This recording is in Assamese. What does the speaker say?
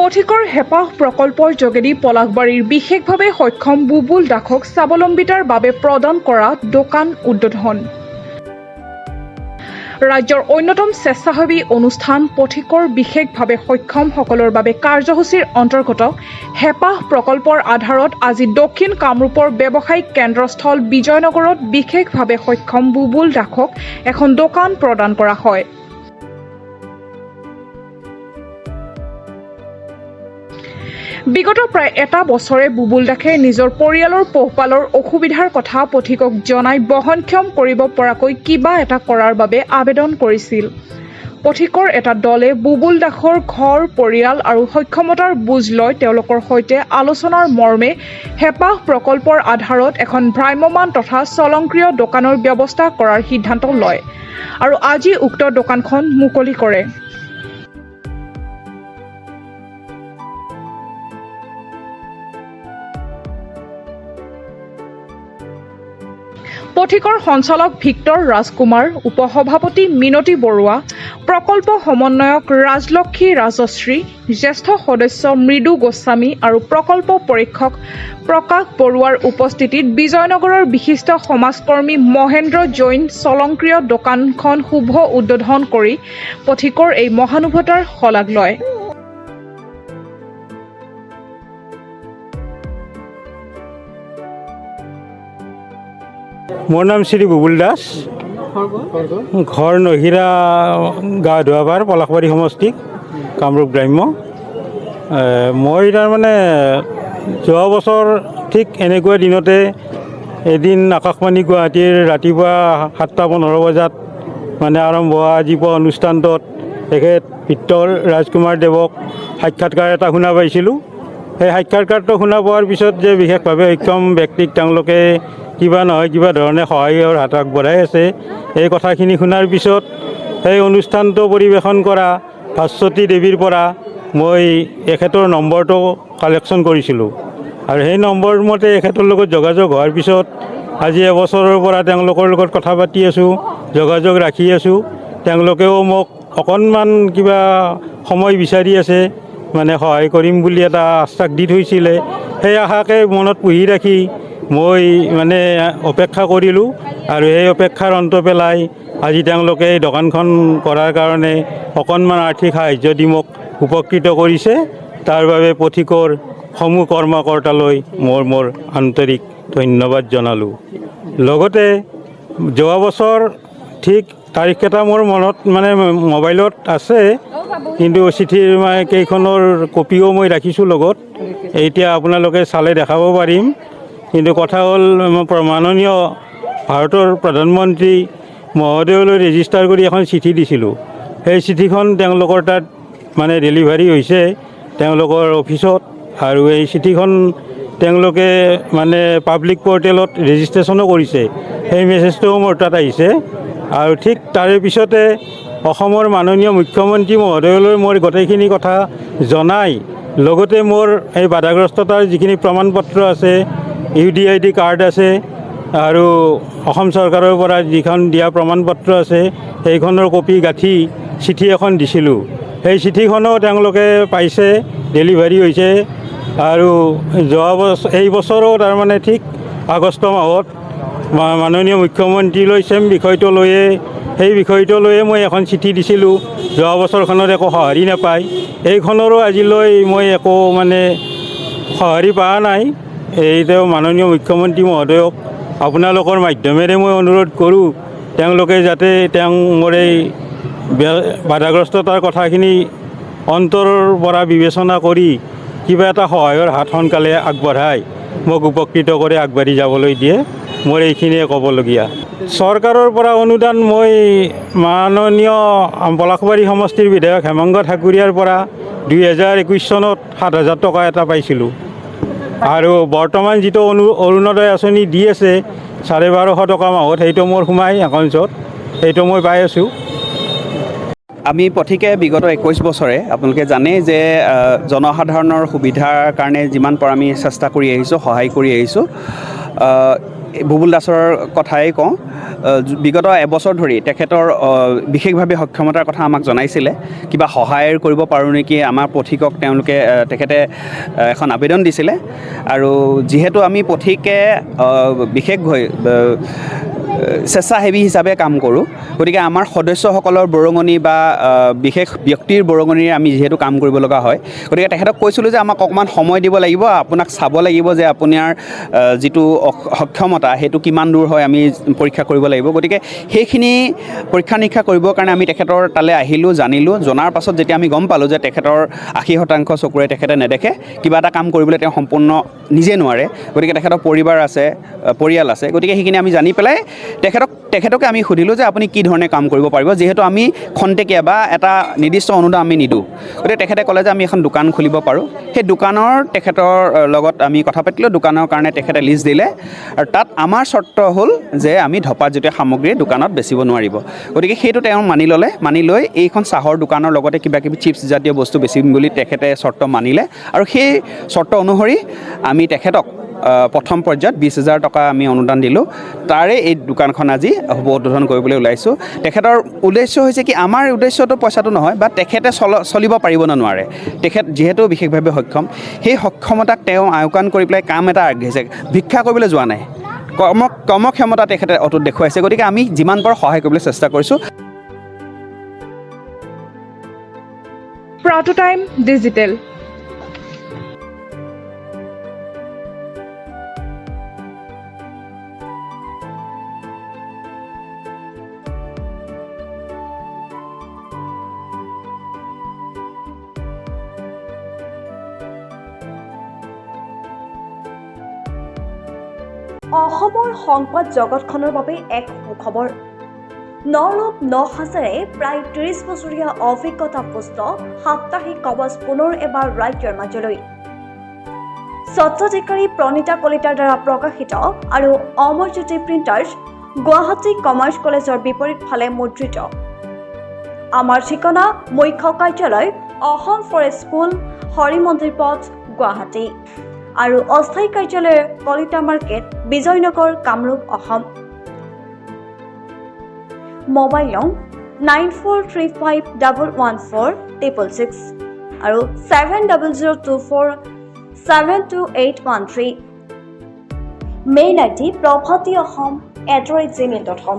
পথিকৰ হেঁপাহ প্ৰকল্পৰ যোগেদি পলাশবাৰীৰ বিশেষভাৱে সক্ষম বুবুল দাসক স্বাৱলম্বিতাৰ বাবে প্ৰদান কৰা দোকান উদ্বোধন। ৰাজ্যৰ অন্যতম স্বেচ্ছাসেৱী অনুষ্ঠান পথিকৰ বিশেষভাৱে সক্ষমসকলৰ বাবে কাৰ্যসূচীৰ অন্তৰ্গত হেঁপাহ প্ৰকল্পৰ আধাৰত আজি দক্ষিণ কামৰূপৰ ব্যৱসায়িক কেন্দ্ৰস্থল বিজয়নগৰত বিশেষভাৱে সক্ষম বুবুল দাসক এখন দোকান প্ৰদান কৰা হয়। বিগত প্ৰায় এটা বছৰে বুবুল দাসে নিজৰ পৰিয়ালৰ পোহপালৰ অসুবিধাৰ কথা পথিকক জনাই বহনক্ষম কৰিব পৰাকৈ কিবা এটা কৰাৰ বাবে আবেদন কৰিছিল। পথিকৰ এটা দলে বুবুল দাসৰ ঘৰ পৰিয়াল আৰু সক্ষমতাৰ বুজ লৈ তেওঁলোকৰ সৈতে আলোচনাৰ মৰ্মে হেঁপাহ প্ৰকল্পৰ আধাৰত এখন ভ্ৰাম্যমাণ তথা স্বয়ংক্ৰিয় দোকানৰ ব্যৱস্থা কৰাৰ সিদ্ধান্ত লয় আৰু আজি উক্ত দোকানখন মুকলি কৰে। পথিকৰ সঞ্চালক ভিক্টৰ ৰাজকুমাৰ, উপসভাপতি মিনতী বৰুৱা, প্ৰকল্প সমন্বয়ক ৰাজলক্ষ্মী ৰাজশ্ৰী, জ্যেষ্ঠ সদস্য মৃদু গোস্বামী আৰু প্ৰকল্প পৰীক্ষক প্ৰকাশ বৰুৱাৰ উপস্থিতিত বিজয়নগৰৰ বিশিষ্ট সমাজকৰ্মী মহেন্দ্ৰ জৈন স্বয়ংক্ৰিয় দোকানখন শুভ উদ্বোধন কৰি পথিকৰ এই মহানুভৱতাৰ শলাগ লয়। মোৰ নাম শ্ৰী বুবুল দাস, ঘৰ নহিৰা গাঁও ধোৱাবাৰ, পলাশবাৰী সমষ্টি, কামৰূপ গ্ৰাম্য। মই তাৰমানে যোৱা বছৰ ঠিক এনেকুৱা দিনতে এদিন আকাশবাণী গুৱাহাটীৰ ৰাতিপুৱা 7:15 বজাত মানে আৰম্ভ হোৱা আজি পুৱা অনুষ্ঠানটোত তেখেত ভিক্টৰ ৰাজকুমাৰ দেৱক সাক্ষাৎকাৰ এটা শুনা পাইছিলোঁ। সেই সাক্ষাৎকাৰটো শুনা পোৱাৰ পিছত যে বিশেষভাৱে সক্ষম ব্যক্তিক তেওঁলোকে কিবা নহয় কিবা ধৰণে সহায়ৰ হাত আগবঢ়াই আছে, এই কথাখিনি শুনাৰ পিছত সেই অনুষ্ঠানটো পৰিৱেশন কৰা ভাস্বতী দেৱীৰ পৰা মই এখেতৰ নম্বৰটো কালেকশ্যন কৰিছিলোঁ আৰু সেই নম্বৰ মতে এখেতৰ লগত যোগাযোগ হোৱাৰ পিছত আজি এবছৰৰ পৰা তেওঁলোকৰ লগত কথা পাতি আছোঁ, যোগাযোগ ৰাখি আছোঁ। তেওঁলোকেও মোক অকণমান কিবা সময় বিচাৰি আছে, মানে সহায় কৰিম বুলি এটা আশ্বাস দি থৈছিলে। সেই আশাকে মনত পুহি ৰাখি মই মানে অপেক্ষা কৰিলোঁ আৰু সেই অপেক্ষাৰ অন্ত পেলাই আজি তেওঁলোকে এই দোকানখন কৰাৰ কাৰণে অকণমান আৰ্থিক সাহাৰ্য দি মোক উপকৃত কৰিছে। তাৰ বাবে পথিকৰ সমূহ কৰ্মকৰ্তালৈ মোৰ আন্তৰিক ধন্যবাদ জনালোঁ। লগতে যোৱা বছৰ ঠিক তাৰিখকেইটা মোৰ মনত মানে মোবাইলত আছে, কিন্তু চিঠিৰ কেইখনৰ কপিও মই ৰাখিছোঁ লগত। এতিয়া আপোনালোকে চালে দেখাব পাৰিম। কিন্তু কথা হ'ল, মাননীয় ভাৰতৰ প্ৰধানমন্ত্ৰী মহোদয়লৈ ৰেজিষ্টাৰ কৰি এখন চিঠি দিছিলোঁ। সেই চিঠিখন তেওঁলোকৰ তাত মানে ডেলিভাৰী হৈছে তেওঁলোকৰ অফিচত, আৰু এই চিঠিখন তেওঁলোকে মানে পাব্লিক পৰ্টেলত ৰেজিষ্ট্ৰেশ্যনো কৰিছে। সেই মেছেজটোও মোৰ তাত আহিছে। আৰু ঠিক তাৰে পিছতে অসমৰ মাননীয় মুখ্যমন্ত্ৰী মহোদয়লৈ মই গোটেইখিনি কথা জনাই লগতে মোৰ এই বাধাগ্ৰস্ততাৰ যিখিনি প্ৰমাণ পত্ৰ আছে, UDID কাৰ্ড আছে আৰু অসম চৰকাৰৰ পৰা যিখন দিয়া প্ৰমাণ পত্ৰ আছে সেইখনৰ কপি গাঁঠি চিঠি এখন দিছিলোঁ। সেই চিঠিখনো তেওঁলোকে পাইছে, ডেলিভাৰী হৈছে। আৰু এই বছৰো তাৰমানে ঠিক আগষ্ট মাহত মাননীয় মুখ্যমন্ত্ৰীলৈ চেম বিষয়টো লৈয়ে মই এখন চিঠি দিছিলোঁ। যোৱা বছৰখনত একো সঁহাৰি নাপায়, এইখনৰো আজিলৈ মই একো মানে সঁহাৰি পোৱা নাই। তেওঁ মাননীয় মুখ্যমন্ত্ৰী মহোদয়ক আপোনালোকৰ মাধ্যমেৰে মই অনুৰোধ কৰোঁ, তেওঁলোকে যাতে মোৰ এই বাধাগ্ৰস্ততাৰ কথাখিনি অন্তৰৰ পৰা বিবেচনা কৰি কিবা এটা সহায়ৰ হাত সোনকালে আগবঢ়াই মোক উপকৃত কৰি আগবাঢ়ি যাবলৈ দিয়ে। মোৰ এইখিনিয়ে ক'বলগীয়া। চৰকাৰৰ পৰা অনুদান মই মাননীয় পলাশবাৰী সমষ্টিৰ বিধায়ক হেমন্ত ঠাকুৰীয়াৰ পৰা 2021 চনত 7,000 টকা এটা পাইছিলোঁ। আৰু বৰ্তমান যিটো অৰুণোদয় আঁচনি দি আছে 1250 টকা মাহত, সেইটো মোৰ সোমাই একাউণ্টছত, সেইটো মই পাই আছোঁ। আমি পথিকে বিগত 21 বছৰে আপোনালোকে জানে যে জনসাধাৰণৰ সুবিধাৰ কাৰণে যিমান পাৰোঁ আমি চেষ্টা কৰি আহিছোঁ, সহায় কৰি আহিছোঁ। বুবুল দাসৰ কথাই কওঁ বিগত এবছৰ ধৰি তেখেতৰ বিশেষভাৱে সক্ষমতাৰ কথা আমাক জনাইছিলে কিবা সহায় কৰিব পাৰোঁ নেকি আমাৰ পথিকক তেখেতে এখন আবেদন দিছিলে আৰু যিহেতু আমি পথিকে বিশেষকৈ স্বেচ্ছাসেৱী হিচাপে কাম কৰোঁ গতিকে আমাৰ সদস্যসকলৰ বৰঙণি বা বিশেষ ব্যক্তিৰ বৰঙণিৰে আমি যিহেতু কাম কৰিব লগা হয় গতিকে তেখেতক কৈছিলোঁ যে আমাক অকণমান সময় দিব লাগিব আপোনাক চাব লাগিব যে আপোনাৰ যিটো সক্ষমতা সেইটো কিমান দূৰ হয় আমি পৰীক্ষা কৰিব লাগিব গতিকে সেইখিনি পৰীক্ষা নিৰীক্ষা কৰিবৰ কাৰণে আমি তেখেতৰ তালৈ আহিলোঁ জনাৰ পাছত যেতিয়া আমি গম পালোঁ যে তেখেতৰ 80% চকুৰে তেখেতে নেদেখে কিবা এটা কাম কৰিবলৈ তেওঁ সম্পূৰ্ণ নিজে নোৱাৰে গতিকে তেখেতৰ পৰিয়াল আছে গতিকে সেইখিনি আমি জানি পেলাই তেখেতকে আমি সুধিলোঁ যে আপুনি কি ধৰণে কাম কৰিব পাৰিব যিহেতু আমি খন্তেকীয়া বা এটা নিৰ্দিষ্ট অনুদান আমি নিদিওঁ গতিকে তেখেতে ক'লে যে আমি এখন দোকান খুলিব পাৰোঁ সেই দোকানৰ তেখেতৰ লগত আমি কথা পাতিলোঁ দোকানৰ কাৰণে তেখেতে লিষ্ট দিলে আৰু তাত আমাৰ চৰ্ত হ'ল যে আমি ধঁপাতজাতীয় সামগ্ৰী দোকানত বেচিব নোৱাৰিব গতিকে সেইটো তেওঁ মানি লৈ এইখন চাহৰ দোকানৰ লগতে কিবা কিবি চিপছ জাতীয় বস্তু বেচিম বুলি তেখেতে চৰ্ত মানিলে আৰু সেই চৰ্ত অনুসৰি আমি তেখেতক প্ৰথম পৰ্যায়ত 20,000 টকা আমি অনুদান দিলোঁ তাৰে এই দোকানখন আজি শুভ উদ্বোধন কৰিবলৈ ওলাইছোঁ তেখেতৰ উদ্দেশ্য হৈছে কি আমাৰ উদ্দেশ্যটো পইচাটো নহয় বা তেখেতে চলিব পাৰিব নে নোৱাৰে তেখেত যিহেতু বিশেষভাৱে সক্ষম সেই সক্ষমতাক তেওঁ আওকাণ কৰি পেলাই কাম এটা আগবাঢ়িছে ভিক্ষা কৰিবলৈ যোৱা নাই কৰ্মক্ষমতা তেখেতে অটুট দেখুৱাইছে গতিকে আমি যিমান পাৰোঁ সহায় কৰিবলৈ চেষ্টা কৰিছোঁ Prototyme Digital অসমৰ সংবাদ জগতখনৰ বাবে এক সুখবৰ নৰূপ নহাজেৰে প্ৰায় 30 বছৰীয়া অভিজ্ঞতা পুষ্ট সাপ্তাহিক কবচ পুনৰ এবাৰ ৰাজ্যৰ মাজলৈ স্বত্বাধিকাৰী প্ৰণীতা কলিতাৰ দ্বাৰা প্ৰকাশিত আৰু অমৰজ্যোতি প্ৰিণ্টাৰ্ছ গুৱাহাটী কমাৰ্চ কলেজৰ বিপৰীত ফালে মুদ্ৰিত আমাৰ ঠিকনা মুখ্য কাৰ্যালয় অসম ফৰেষ্ট স্কুল হৰিমন্দিৰ পথ গুৱাহাটী আৰু অস্থায়ী কাৰ্যালয় কলিতা মাৰ্কেট বিজয়নগৰ কামৰূপ অসম মোবাইল নং 9435114666 আৰু 7024722813 মেইল আইডি prabhatiahom@gmail.com